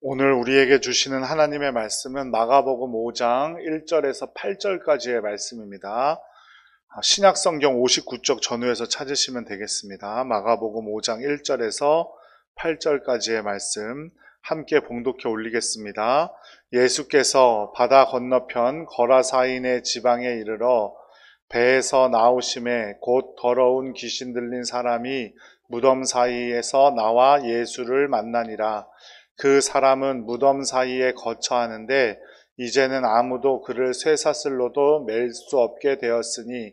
오늘 우리에게 주시는 하나님의 말씀은 마가복음 5장 1절에서 8절까지의 말씀입니다. 신약성경 59쪽 전후에서 찾으시면 되겠습니다. 마가복음 5장 1절에서 8절까지의 말씀 함께 봉독해 올리겠습니다. 예수께서 바다 건너편 거라사인의 지방에 이르러 배에서 나오심에 곧 더러운 귀신 들린 사람이 무덤 사이에서 나와 예수를 만나니라. 그 사람은 무덤 사이에 거처하는데 이제는 아무도 그를 쇠사슬로도 맬 수 없게 되었으니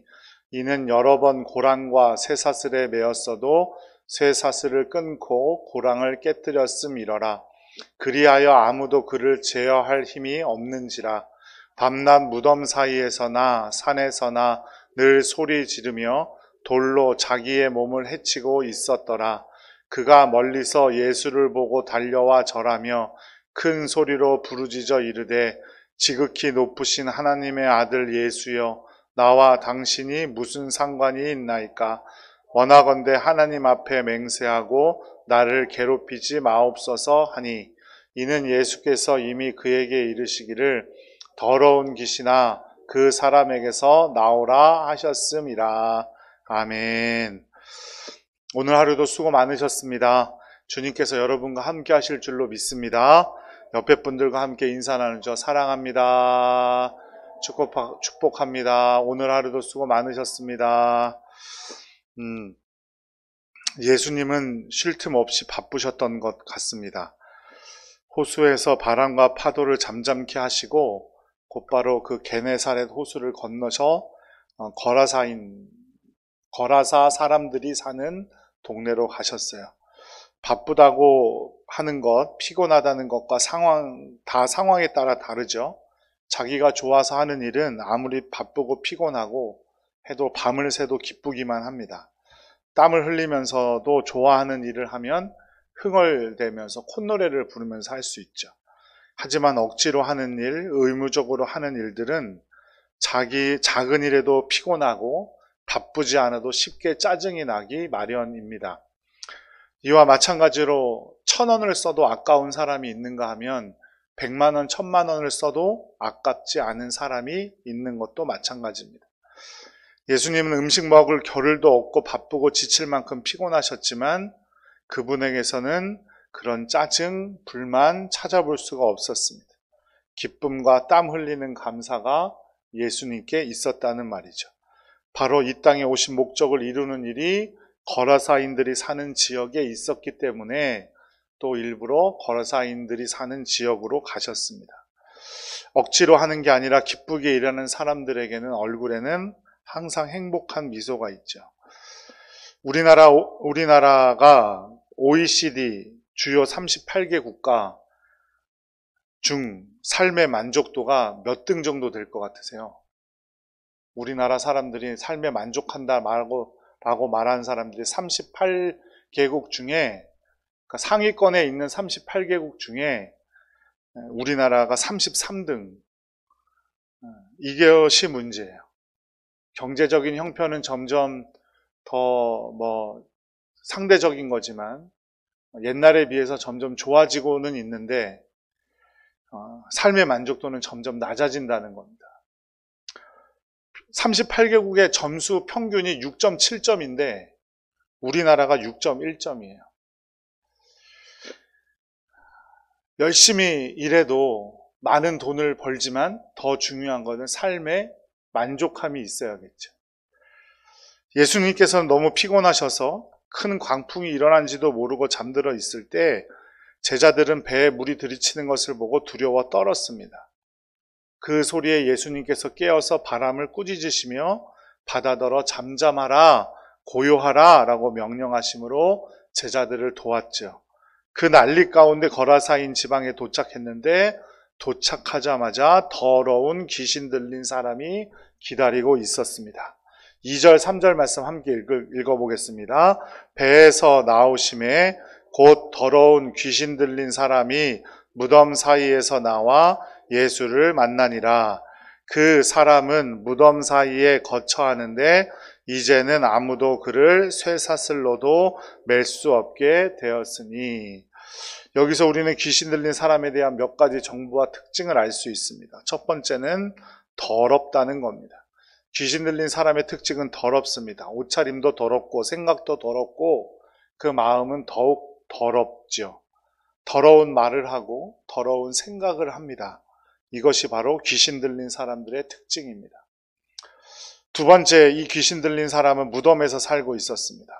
이는 여러 번 고랑과 쇠사슬에 매었어도 쇠사슬을 끊고 고랑을 깨뜨렸음이러라. 그리하여 아무도 그를 제어할 힘이 없는지라. 밤낮 무덤 사이에서나 산에서나 늘 소리 지르며 돌로 자기의 몸을 해치고 있었더라. 그가 멀리서 예수를 보고 달려와 절하며 큰 소리로 부르짖어 이르되 지극히 높으신 하나님의 아들 예수여, 나와 당신이 무슨 상관이 있나이까? 원하건대 하나님 앞에 맹세하고 나를 괴롭히지 마옵소서 하니, 이는 예수께서 이미 그에게 이르시기를 더러운 귀신아 그 사람에게서 나오라 하셨음이라. 아멘. 오늘 하루도 수고 많으셨습니다. 주님께서 여러분과 함께 하실 줄로 믿습니다. 옆에 분들과 함께 인사 나누죠. 사랑합니다. 축복합니다. 오늘 하루도 수고 많으셨습니다. 예수님은 쉴 틈 없이 바쁘셨던 것 같습니다. 호수에서 바람과 파도를 잠잠케 하시고 곧바로 그 게네사렛 호수를 건너서 거라사 사람들이 사는 동네로 가셨어요. 바쁘다고 하는 것, 피곤하다는 것과 상황에 따라 다르죠. 자기가 좋아서 하는 일은 아무리 바쁘고 피곤하고 해도 밤을 새도 기쁘기만 합니다. 땀을 흘리면서도 좋아하는 일을 하면 흥얼대면서 콧노래를 부르면서 할 수 있죠. 하지만 억지로 하는 일, 의무적으로 하는 일들은 작은 일에도 피곤하고 바쁘지 않아도 쉽게 짜증이 나기 마련입니다. 이와 마찬가지로 1,000원을 써도 아까운 사람이 있는가 하면 100만 원, 1,000만 원을 써도 아깝지 않은 사람이 있는 것도 마찬가지입니다. 예수님은 음식 먹을 겨를도 없고 바쁘고 지칠 만큼 피곤하셨지만 그분에게서는 그런 짜증, 불만 찾아볼 수가 없었습니다. 기쁨과 땀 흘리는 감사가 예수님께 있었다는 말이죠. 바로 이 땅에 오신 목적을 이루는 일이 거라사인들이 사는 지역에 있었기 때문에 또 일부러 거라사인들이 사는 지역으로 가셨습니다. 억지로 하는 게 아니라 기쁘게 일하는 사람들에게는 얼굴에는 항상 행복한 미소가 있죠. 우리나라가 OECD 주요 38개 국가 중 삶의 만족도가 몇 등 정도 될 것 같으세요? 우리나라 사람들이 삶에 만족한다 라고 말하는 사람들이 38개국 중에, 그러니까 상위권에 있는 38개국 중에 우리나라가 33등. 이것이 문제예요. 경제적인 형편은 점점 더 상대적인 거지만 옛날에 비해서 점점 좋아지고는 있는데 삶의 만족도는 점점 낮아진다는 겁니다. 38개국의 점수 평균이 6.7점인데 우리나라가 6.1점이에요. 열심히 일해도 많은 돈을 벌지만 더 중요한 것은 삶의 만족함이 있어야겠죠. 예수님께서는 너무 피곤하셔서 큰 광풍이 일어난지도 모르고 잠들어 있을 때 제자들은 배에 물이 들이치는 것을 보고 두려워 떨었습니다. 그 소리에 예수님께서 깨어서 바람을 꾸짖으시며 바다더러 잠잠하라, 고요하라 라고 명령하심으로 제자들을 도왔죠. 그 난리 가운데 거라사인 지방에 도착했는데 도착하자마자 더러운 귀신 들린 사람이 기다리고 있었습니다. 2절, 3절 말씀 함께 읽어보겠습니다. 배에서 나오심에 곧 더러운 귀신 들린 사람이 무덤 사이에서 나와 예수를 만나니라. 그 사람은 무덤 사이에 거처하는데 이제는 아무도 그를 쇠사슬로도 맬 수 없게 되었으니. 여기서 우리는 귀신 들린 사람에 대한 몇 가지 정보와 특징을 알 수 있습니다. 첫 번째는 더럽다는 겁니다. 귀신 들린 사람의 특징은 더럽습니다. 옷차림도 더럽고 생각도 더럽고 그 마음은 더욱 더럽죠. 더러운 말을 하고 더러운 생각을 합니다. 이것이 바로 귀신 들린 사람들의 특징입니다. 두 번째, 이 귀신 들린 사람은 무덤에서 살고 있었습니다.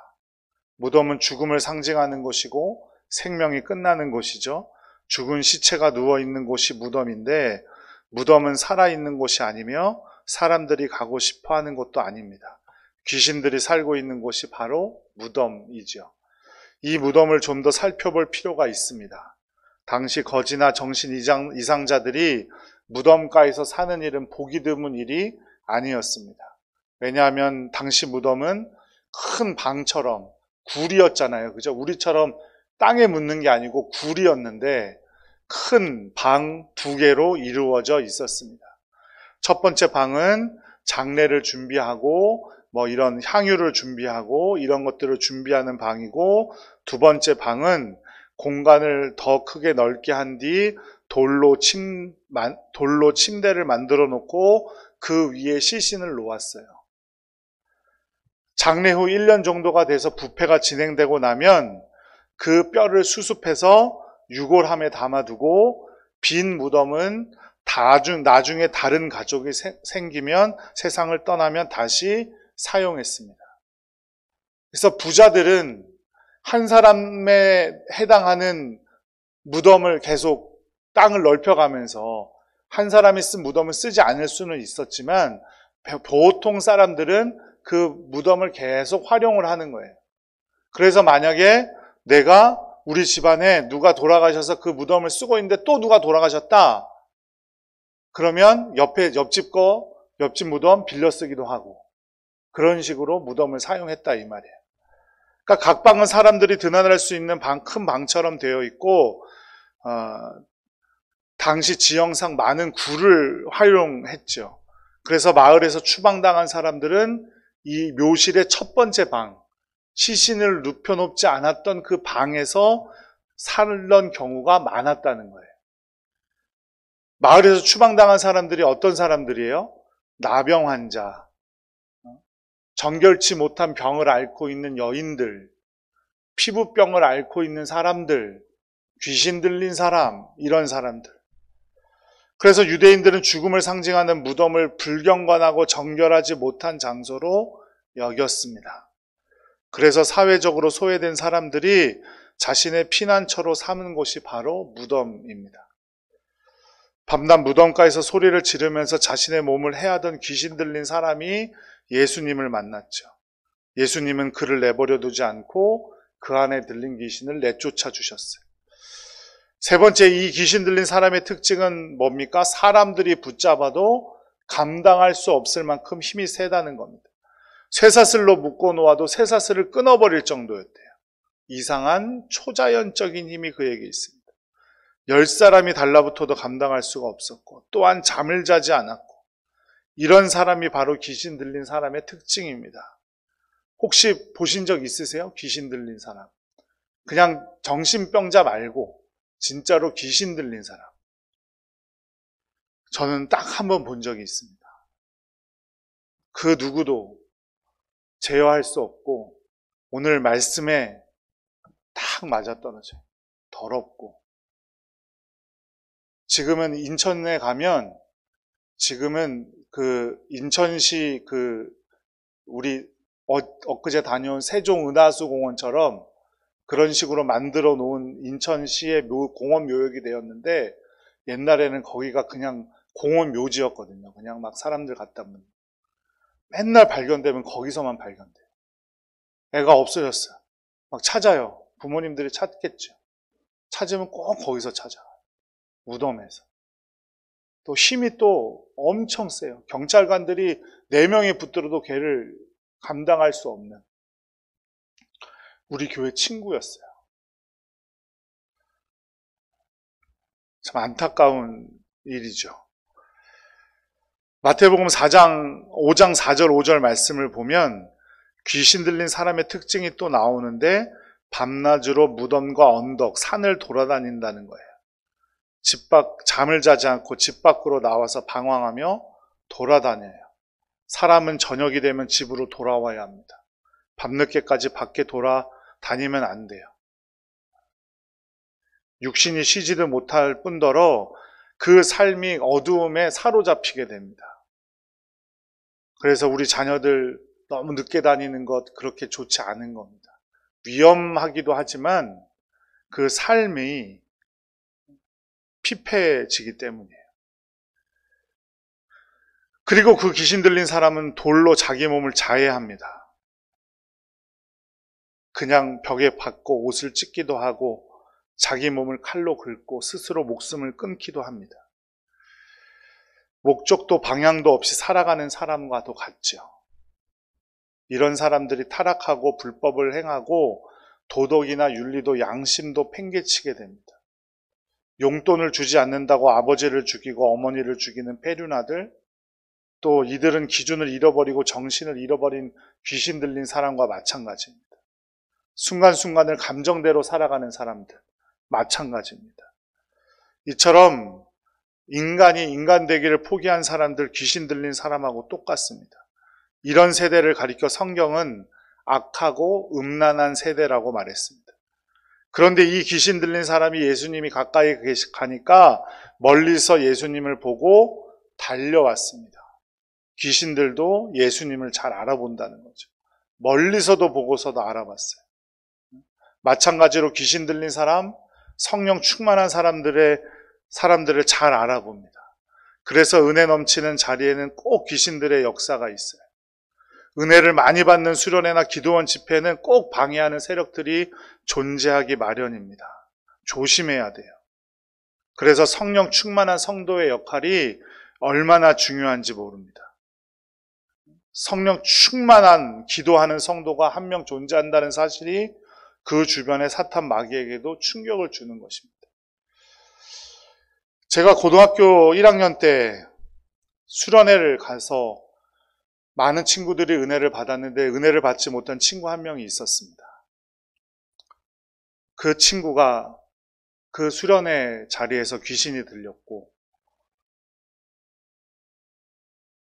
무덤은 죽음을 상징하는 곳이고 생명이 끝나는 곳이죠. 죽은 시체가 누워있는 곳이 무덤인데 무덤은 살아있는 곳이 아니며 사람들이 가고 싶어하는 곳도 아닙니다. 귀신들이 살고 있는 곳이 바로 무덤이죠. 이 무덤을 좀 더 살펴볼 필요가 있습니다. 당시 거지나 정신 이상자들이 무덤가에서 사는 일은 보기 드문 일이 아니었습니다. 왜냐하면 당시 무덤은 큰 방처럼 굴이었잖아요. 그죠? 우리처럼 땅에 묻는 게 아니고 굴이었는데 큰 방 2개로 이루어져 있었습니다. 첫 번째 방은 장례를 준비하고 이런 향유를 준비하고 이런 것들을 준비하는 방이고, 두 번째 방은 공간을 더 크게 넓게 한 뒤 돌로 침대를 만들어 놓고 그 위에 시신을 놓았어요. 장례 후 1년 정도가 돼서 부패가 진행되고 나면 그 뼈를 수습해서 유골함에 담아두고 빈 무덤은 나중에 다른 가족이 생기면 세상을 떠나면 다시 사용했습니다. 그래서 부자들은 한 사람에 해당하는 무덤을 계속 땅을 넓혀가면서 한 사람이 쓴 무덤을 쓰지 않을 수는 있었지만 보통 사람들은 그 무덤을 계속 활용을 하는 거예요. 그래서 만약에 내가 우리 집안에 누가 돌아가셔서 그 무덤을 쓰고 있는데 또 누가 돌아가셨다. 그러면 옆집 무덤 빌려 쓰기도 하고 그런 식으로 무덤을 사용했다 이 말이에요. 그러니까 각 방은 사람들이 드나들 수 있는 큰 방처럼 되어 있고 당시 지형상 많은 굴을 활용했죠. 그래서 마을에서 추방당한 사람들은 이 묘실의 첫 번째 방, 시신을 눕혀놓지 않았던 그 방에서 살던 경우가 많았다는 거예요. 마을에서 추방당한 사람들이 어떤 사람들이에요? 나병 환자, 정결치 못한 병을 앓고 있는 여인들, 피부병을 앓고 있는 사람들, 귀신 들린 사람, 이런 사람들. 그래서 유대인들은 죽음을 상징하는 무덤을 불경건하고 정결하지 못한 장소로 여겼습니다. 그래서 사회적으로 소외된 사람들이 자신의 피난처로 삼은 곳이 바로 무덤입니다. 밤낮 무덤가에서 소리를 지르면서 자신의 몸을 해하던 귀신 들린 사람이 예수님을 만났죠. 예수님은 그를 내버려 두지 않고 그 안에 들린 귀신을 내쫓아 주셨어요. 세 번째, 이 귀신 들린 사람의 특징은 뭡니까? 사람들이 붙잡아도 감당할 수 없을 만큼 힘이 세다는 겁니다. 쇠사슬로 묶어 놓아도 쇠사슬을 끊어버릴 정도였대요. 이상한 초자연적인 힘이 그에게 있습니다. 10사람이 달라붙어도 감당할 수가 없었고 또한 잠을 자지 않았고, 이런 사람이 바로 귀신 들린 사람의 특징입니다. 혹시 보신 적 있으세요? 귀신 들린 사람. 그냥 정신병자 말고 진짜로 귀신 들린 사람. 저는 딱 한 번 본 적이 있습니다. 그 누구도 제어할 수 없고 오늘 말씀에 딱 맞아떨어져요. 더럽고. 지금은 인천에 가면 지금은 그 인천시 우리 엊그제 다녀온 세종은하수공원처럼 그런 식으로 만들어 놓은 인천시의 공원 묘역이 되었는데, 옛날에는 거기가 그냥 공원 묘지였거든요. 그냥 막 사람들 갔다 오면 맨날 발견되면 거기서만 발견돼요. 애가 없어졌어요. 막 찾아요. 부모님들이 찾겠죠. 찾으면 꼭 거기서 찾아요. 무덤에서. 또 힘이 또 엄청 세요. 경찰관들이 4명이 붙들어도 걔를 감당할 수 없는 우리 교회 친구였어요. 참 안타까운 일이죠. 마태복음 5장 4절 5절 말씀을 보면 귀신 들린 사람의 특징이 또 나오는데 밤낮으로 무덤과 언덕, 산을 돌아다닌다는 거예요. 잠을 자지 않고 집 밖으로 나와서 방황하며 돌아다녀요. 사람은 저녁이 되면 집으로 돌아와야 합니다. 밤늦게까지 밖에 돌아다니면 안 돼요. 육신이 쉬지도 못할 뿐더러 그 삶이 어두움에 사로잡히게 됩니다. 그래서 우리 자녀들 너무 늦게 다니는 것 그렇게 좋지 않은 겁니다. 위험하기도 하지만 그 삶이 피폐해지기 때문이에요. 그리고 그 귀신 들린 사람은 돌로 자기 몸을 자해합니다. 그냥 벽에 박고 옷을 찢기도 하고 자기 몸을 칼로 긁고 스스로 목숨을 끊기도 합니다. 목적도 방향도 없이 살아가는 사람과도 같죠. 이런 사람들이 타락하고 불법을 행하고 도덕이나 윤리도 양심도 팽개치게 됩니다. 용돈을 주지 않는다고 아버지를 죽이고 어머니를 죽이는 페류나들, 또 이들은 기준을 잃어버리고 정신을 잃어버린 귀신 들린 사람과 마찬가지입니다. 순간순간을 감정대로 살아가는 사람들, 마찬가지입니다. 이처럼 인간이 인간 되기를 포기한 사람들, 귀신 들린 사람하고 똑같습니다. 이런 세대를 가리켜 성경은 악하고 음란한 세대라고 말했습니다. 그런데 이 귀신 들린 사람이 예수님이 가까이 가니까 멀리서 예수님을 보고 달려왔습니다. 귀신들도 예수님을 잘 알아본다는 거죠. 멀리서도 보고서도 알아봤어요. 마찬가지로 귀신 들린 사람, 성령 충만한 사람들을 잘 알아봅니다. 그래서 은혜 넘치는 자리에는 꼭 귀신들의 역사가 있어요. 은혜를 많이 받는 수련회나 기도원 집회는 꼭 방해하는 세력들이 존재하기 마련입니다. 조심해야 돼요. 그래서 성령 충만한 성도의 역할이 얼마나 중요한지 모릅니다. 성령 충만한 기도하는 성도가 한 명 존재한다는 사실이 그 주변의 사탄 마귀에게도 충격을 주는 것입니다. 제가 고등학교 1학년 때 수련회를 가서 많은 친구들이 은혜를 받았는데 은혜를 받지 못한 친구 한 명이 있었습니다. 그 친구가 그 수련회 자리에서 귀신이 들렸고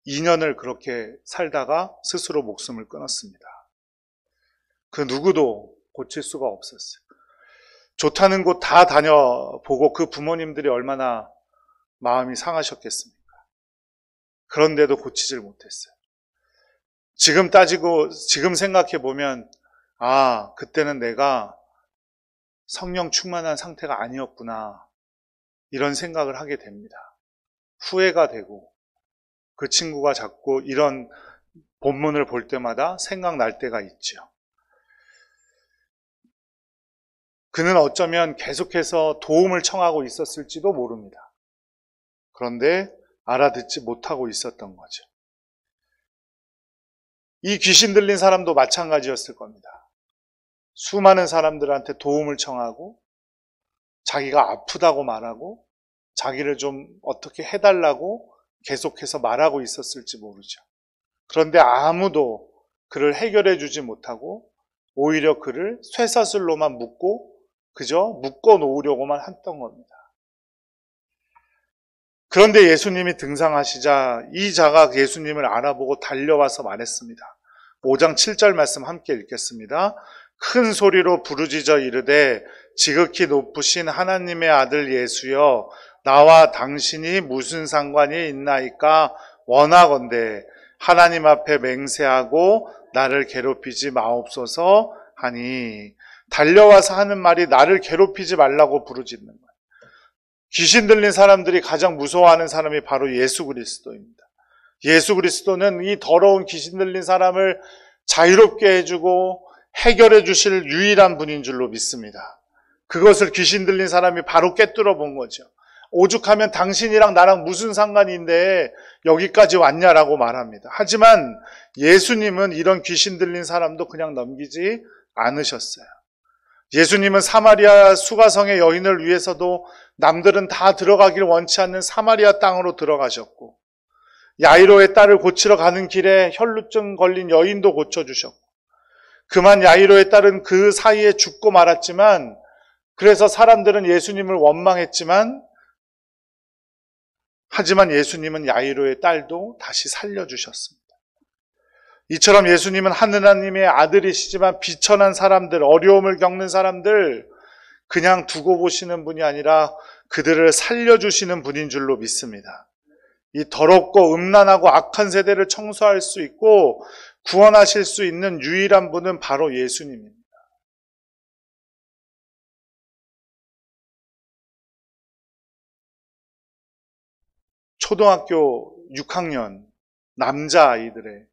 2년을 그렇게 살다가 스스로 목숨을 끊었습니다. 그 누구도 고칠 수가 없었어요. 좋다는 곳 다 다녀보고 그 부모님들이 얼마나 마음이 상하셨겠습니까? 그런데도 고치질 못했어요. 지금 생각해 보면, 그때는 내가 성령 충만한 상태가 아니었구나. 이런 생각을 하게 됩니다. 후회가 되고, 그 친구가 자꾸 이런 본문을 볼 때마다 생각날 때가 있죠. 그는 어쩌면 계속해서 도움을 청하고 있었을지도 모릅니다. 그런데 알아듣지 못하고 있었던 거죠. 이 귀신 들린 사람도 마찬가지였을 겁니다. 수많은 사람들한테 도움을 청하고 자기가 아프다고 말하고 자기를 좀 어떻게 해달라고 계속해서 말하고 있었을지 모르죠. 그런데 아무도 그를 해결해 주지 못하고 오히려 그를 쇠사슬로만 그저 묶어 놓으려고만 했던 겁니다. 그런데 예수님이 등장하시자 이 자가 예수님을 알아보고 달려와서 말했습니다. 5장 7절 말씀 함께 읽겠습니다. 큰 소리로 부르짖어 이르되 지극히 높으신 하나님의 아들 예수여 나와 당신이 무슨 상관이 있나이까 원하건대 하나님 앞에 맹세하고 나를 괴롭히지 마옵소서 하니 달려와서 하는 말이 나를 괴롭히지 말라고 부르짖는 거예요. 귀신 들린 사람들이 가장 무서워하는 사람이 바로 예수 그리스도입니다. 예수 그리스도는 이 더러운 귀신 들린 사람을 자유롭게 해주고 해결해 주실 유일한 분인 줄로 믿습니다. 그것을 귀신 들린 사람이 바로 꿰뚫어 본 거죠. 오죽하면 당신이랑 나랑 무슨 상관인데 여기까지 왔냐라고 말합니다. 하지만 예수님은 이런 귀신 들린 사람도 그냥 넘기지 않으셨어요. 예수님은 사마리아 수가성의 여인을 위해서도 남들은 다 들어가길 원치 않는 사마리아 땅으로 들어가셨고 야이로의 딸을 고치러 가는 길에 혈루증 걸린 여인도 고쳐주셨고 그만 야이로의 딸은 그 사이에 죽고 말았지만, 그래서 사람들은 예수님을 원망했지만, 하지만 예수님은 야이로의 딸도 다시 살려주셨습니다. 이처럼 예수님은 하느님의 아들이시지만 비천한 사람들, 어려움을 겪는 사람들 그냥 두고 보시는 분이 아니라 그들을 살려주시는 분인 줄로 믿습니다. 이 더럽고 음란하고 악한 세대를 청소할 수 있고 구원하실 수 있는 유일한 분은 바로 예수님입니다. 초등학교 6학년 남자아이들의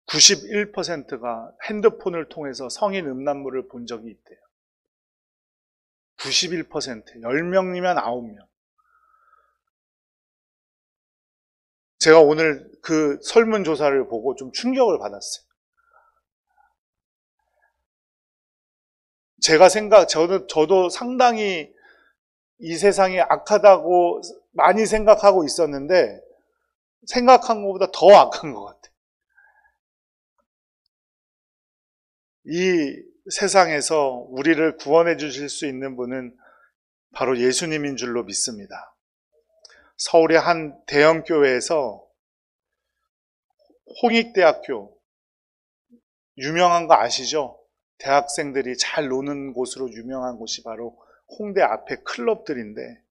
91%가 핸드폰을 통해서 성인 음란물을 본 적이 있대요. 91%, 10명이면 9명. 제가 오늘 그 설문조사를 보고 좀 충격을 받았어요. 저도 상당히 이 세상이 악하다고 많이 생각하고 있었는데, 생각한 것보다 더 악한 것 같아요. 이 세상에서 우리를 구원해 주실 수 있는 분은 바로 예수님인 줄로 믿습니다. 서울의 한 대형 교회에서 홍익대학교, 유명한 거 아시죠? 대학생들이 잘 노는 곳으로 유명한 곳이 바로 홍대 앞에 클럽들인데,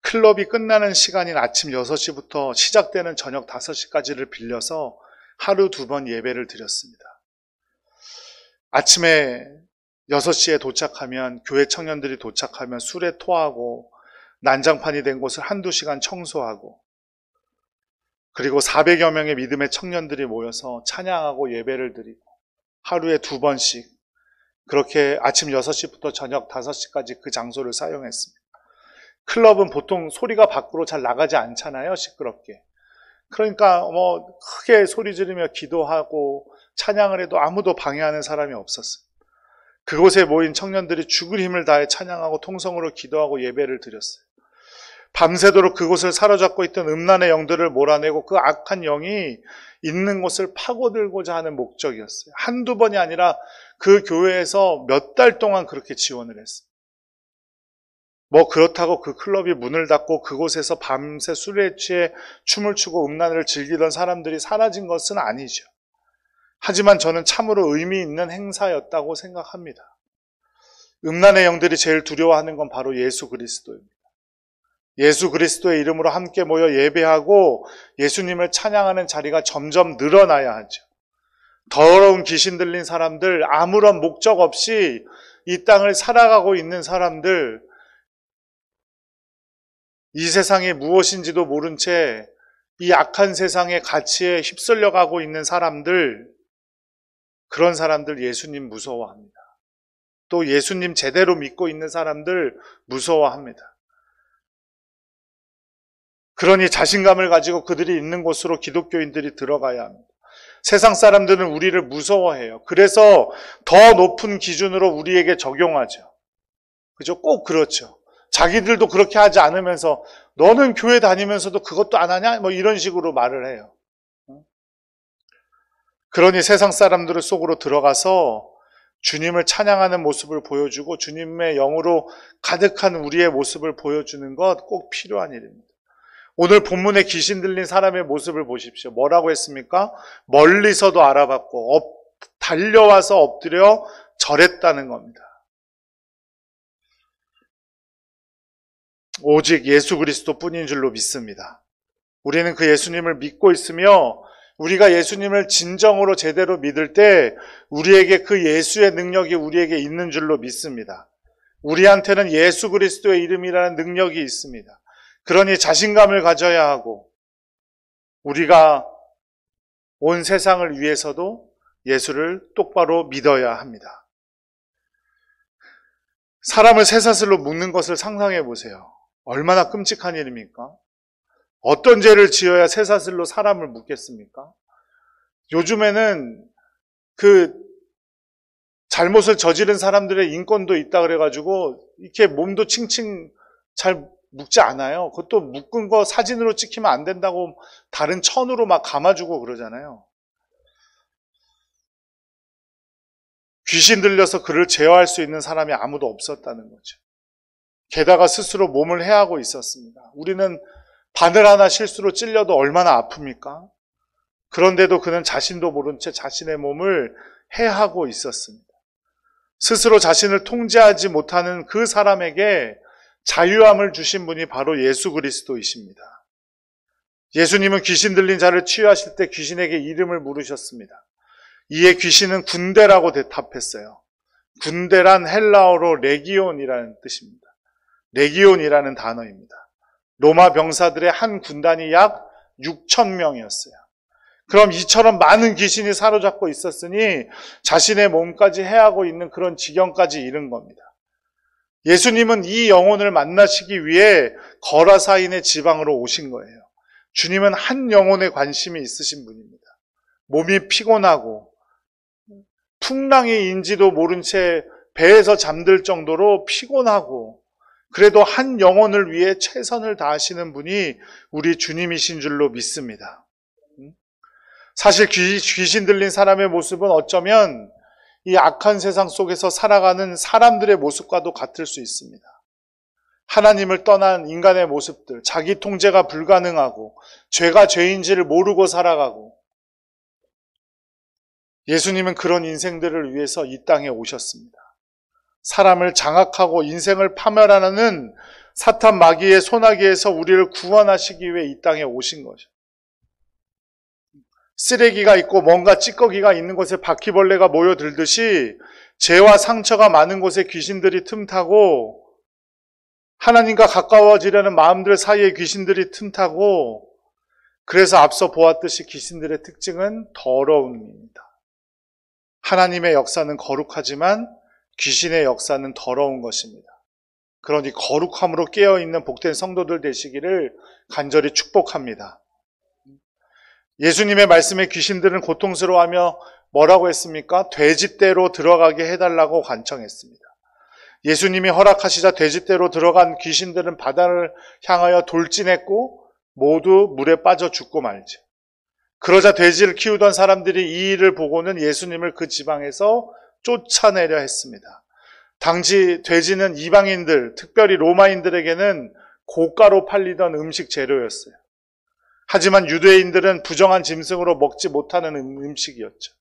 클럽이 끝나는 시간인 아침 6시부터 시작되는 저녁 5시까지를 빌려서 하루 2번 예배를 드렸습니다. 아침에 6시에 도착하면, 교회 청년들이 도착하면 술에 토하고 난장판이 된 곳을 한두 시간 청소하고, 그리고 400여 명의 믿음의 청년들이 모여서 찬양하고 예배를 드리고 하루에 2번씩 그렇게 아침 6시부터 저녁 5시까지 그 장소를 사용했습니다. 클럽은 보통 소리가 밖으로 잘 나가지 않잖아요, 시끄럽게. 그러니까 크게 소리 지르며 기도하고 찬양을 해도 아무도 방해하는 사람이 없었어요. 그곳에 모인 청년들이 죽을 힘을 다해 찬양하고 통성으로 기도하고 예배를 드렸어요. 밤새도록 그곳을 사로잡고 있던 음란의 영들을 몰아내고 그 악한 영이 있는 곳을 파고들고자 하는 목적이었어요. 한두 번이 아니라 그 교회에서 몇 달 동안 그렇게 지원을 했어요. 그렇다고 그 클럽이 문을 닫고 그곳에서 밤새 술에 취해 춤을 추고 음란을 즐기던 사람들이 사라진 것은 아니죠. 하지만 저는 참으로 의미 있는 행사였다고 생각합니다. 음란의 영들이 제일 두려워하는 건 바로 예수 그리스도입니다. 예수 그리스도의 이름으로 함께 모여 예배하고 예수님을 찬양하는 자리가 점점 늘어나야 하죠. 더러운 귀신 들린 사람들, 아무런 목적 없이 이 땅을 살아가고 있는 사람들, 이 세상이 무엇인지도 모른 채 이 악한 세상의 가치에 휩쓸려 가고 있는 사람들, 그런 사람들 예수님 무서워합니다. 또 예수님 제대로 믿고 있는 사람들 무서워합니다. 그러니 자신감을 가지고 그들이 있는 곳으로 기독교인들이 들어가야 합니다. 세상 사람들은 우리를 무서워해요. 그래서 더 높은 기준으로 우리에게 적용하죠. 그죠? 꼭 그렇죠. 자기들도 그렇게 하지 않으면서 너는 교회 다니면서도 그것도 안 하냐? 이런 식으로 말을 해요. 그러니 세상 사람들 속으로 들어가서 주님을 찬양하는 모습을 보여주고 주님의 영으로 가득한 우리의 모습을 보여주는 것 꼭 필요한 일입니다. 오늘 본문에 귀신 들린 사람의 모습을 보십시오. 뭐라고 했습니까? 멀리서도 알아봤고 달려와서 엎드려 절했다는 겁니다. 오직 예수 그리스도 뿐인 줄로 믿습니다. 우리는 그 예수님을 믿고 있으며 우리가 예수님을 진정으로 제대로 믿을 때 우리에게 그 예수의 능력이 우리에게 있는 줄로 믿습니다. 우리한테는 예수 그리스도의 이름이라는 능력이 있습니다. 그러니 자신감을 가져야 하고 우리가 온 세상을 위해서도 예수를 똑바로 믿어야 합니다. 사람을 쇠사슬로 묶는 것을 상상해 보세요. 얼마나 끔찍한 일입니까? 어떤 죄를 지어야 쇠사슬로 사람을 묶겠습니까? 요즘에는 그 잘못을 저지른 사람들의 인권도 있다 그래가지고 이렇게 몸도 칭칭 잘 묶지 않아요. 그것도 묶은 거 사진으로 찍히면 안 된다고 다른 천으로 막 감아주고 그러잖아요. 귀신 들려서 그를 제어할 수 있는 사람이 아무도 없었다는 거죠. 게다가 스스로 몸을 해하고 있었습니다. 우리는 바늘 하나 실수로 찔려도 얼마나 아픕니까? 그런데도 그는 자신도 모른 채 자신의 몸을 해하고 있었습니다. 스스로 자신을 통제하지 못하는 그 사람에게 자유함을 주신 분이 바로 예수 그리스도이십니다. 예수님은 귀신 들린 자를 치유하실 때 귀신에게 이름을 물으셨습니다. 이에 귀신은 군대라고 대답했어요. 군대란 헬라어로 레기온이라는 뜻입니다. 레기온이라는 단어입니다. 로마 병사들의 한 군단이 약 6,000명이었어요. 그럼 이처럼 많은 귀신이 사로잡고 있었으니 자신의 몸까지 해하고 있는 그런 지경까지 이른 겁니다. 예수님은 이 영혼을 만나시기 위해 거라사인의 지방으로 오신 거예요. 주님은 한 영혼에 관심이 있으신 분입니다. 몸이 피곤하고 풍랑이인지도 모른 채 배에서 잠들 정도로 피곤하고 그래도 한 영혼을 위해 최선을 다하시는 분이 우리 주님이신 줄로 믿습니다. 사실 귀신 들린 사람의 모습은 어쩌면 이 악한 세상 속에서 살아가는 사람들의 모습과도 같을 수 있습니다. 하나님을 떠난 인간의 모습들, 자기 통제가 불가능하고 죄가 죄인지를 모르고 살아가고 예수님은 그런 인생들을 위해서 이 땅에 오셨습니다. 사람을 장악하고 인생을 파멸하는 사탄 마귀의 소나기에서 우리를 구원하시기 위해 이 땅에 오신 거죠. 쓰레기가 있고 뭔가 찌꺼기가 있는 곳에 바퀴벌레가 모여들듯이 죄와 상처가 많은 곳에 귀신들이 틈타고 하나님과 가까워지려는 마음들 사이에 귀신들이 틈타고 그래서 앞서 보았듯이 귀신들의 특징은 더러움입니다. 하나님의 역사는 거룩하지만 귀신의 역사는 더러운 것입니다. 그러니 거룩함으로 깨어있는 복된 성도들 되시기를 간절히 축복합니다. 예수님의 말씀에 귀신들은 고통스러워하며 뭐라고 했습니까? 돼지떼로 들어가게 해달라고 간청했습니다. 예수님이 허락하시자 돼지떼로 들어간 귀신들은 바다를 향하여 돌진했고 모두 물에 빠져 죽고 말죠. 그러자 돼지를 키우던 사람들이 이 일을 보고는 예수님을 그 지방에서 쫓아내려 했습니다. 당시 돼지는 이방인들, 특별히 로마인들에게는 고가로 팔리던 음식 재료였어요. 하지만 유대인들은 부정한 짐승으로 먹지 못하는 음식이었죠.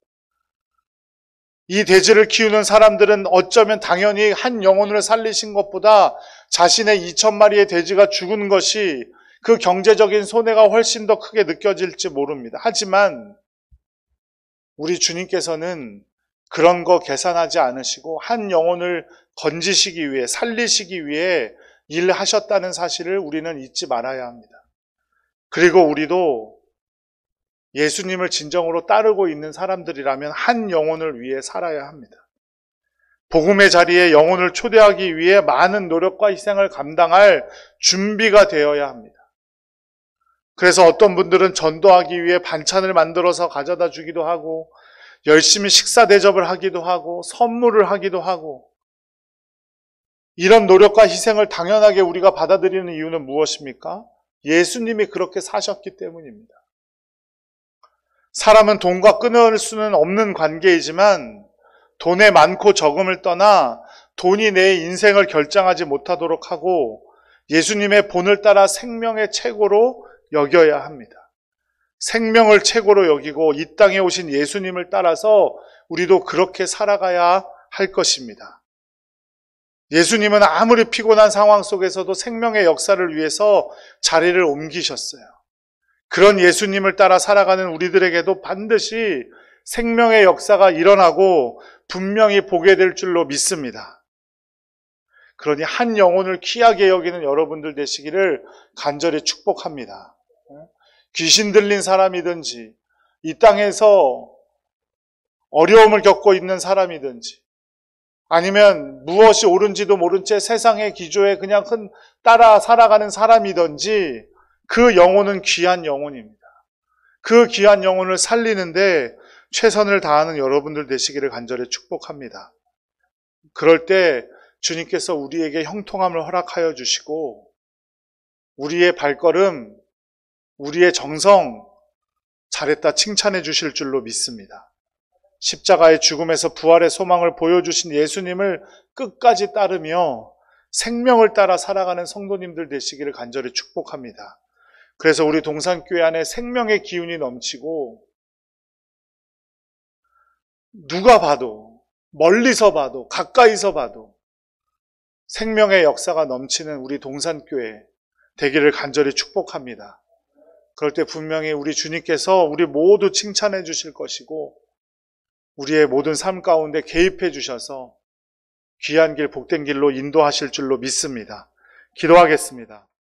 이 돼지를 키우는 사람들은 어쩌면 당연히 한 영혼을 살리신 것보다 자신의 2,000마리의 돼지가 죽은 것이 그 경제적인 손해가 훨씬 더 크게 느껴질지 모릅니다. 하지만 우리 주님께서는 그런 거 계산하지 않으시고 한 영혼을 건지시기 위해 살리시기 위해 일하셨다는 사실을 우리는 잊지 말아야 합니다. 그리고 우리도 예수님을 진정으로 따르고 있는 사람들이라면 한 영혼을 위해 살아야 합니다. 복음의 자리에 영혼을 초대하기 위해 많은 노력과 희생을 감당할 준비가 되어야 합니다. 그래서 어떤 분들은 전도하기 위해 반찬을 만들어서 가져다 주기도 하고 열심히 식사 대접을 하기도 하고 선물을 하기도 하고 이런 노력과 희생을 당연하게 우리가 받아들이는 이유는 무엇입니까? 예수님이 그렇게 사셨기 때문입니다. 사람은 돈과 끊을 수는 없는 관계이지만 돈의 많고 적음을 떠나 돈이 내 인생을 결정하지 못하도록 하고 예수님의 본을 따라 생명의 최고로 여겨야 합니다. 생명을 최고로 여기고 이 땅에 오신 예수님을 따라서 우리도 그렇게 살아가야 할 것입니다. 예수님은 아무리 피곤한 상황 속에서도 생명의 역사를 위해서 자리를 옮기셨어요. 그런 예수님을 따라 살아가는 우리들에게도 반드시 생명의 역사가 일어나고 분명히 보게 될 줄로 믿습니다. 그러니 한 영혼을 귀하게 여기는 여러분들 되시기를 간절히 축복합니다. 귀신 들린 사람이든지 이 땅에서 어려움을 겪고 있는 사람이든지 아니면 무엇이 옳은지도 모른 채 세상의 기조에 그냥 따라 살아가는 사람이든지 그 영혼은 귀한 영혼입니다. 그 귀한 영혼을 살리는데 최선을 다하는 여러분들 되시기를 간절히 축복합니다. 그럴 때 주님께서 우리에게 형통함을 허락하여 주시고 우리의 발걸음, 우리의 정성 잘했다 칭찬해 주실 줄로 믿습니다. 십자가의 죽음에서 부활의 소망을 보여주신 예수님을 끝까지 따르며 생명을 따라 살아가는 성도님들 되시기를 간절히 축복합니다. 그래서 우리 동산교회 안에 생명의 기운이 넘치고 누가 봐도, 멀리서 봐도, 가까이서 봐도 생명의 역사가 넘치는 우리 동산교회 되기를 간절히 축복합니다. 그럴 때 분명히 우리 주님께서 우리 모두 칭찬해 주실 것이고 우리의 모든 삶 가운데 개입해 주셔서 귀한 길, 복된 길로 인도하실 줄로 믿습니다. 기도하겠습니다.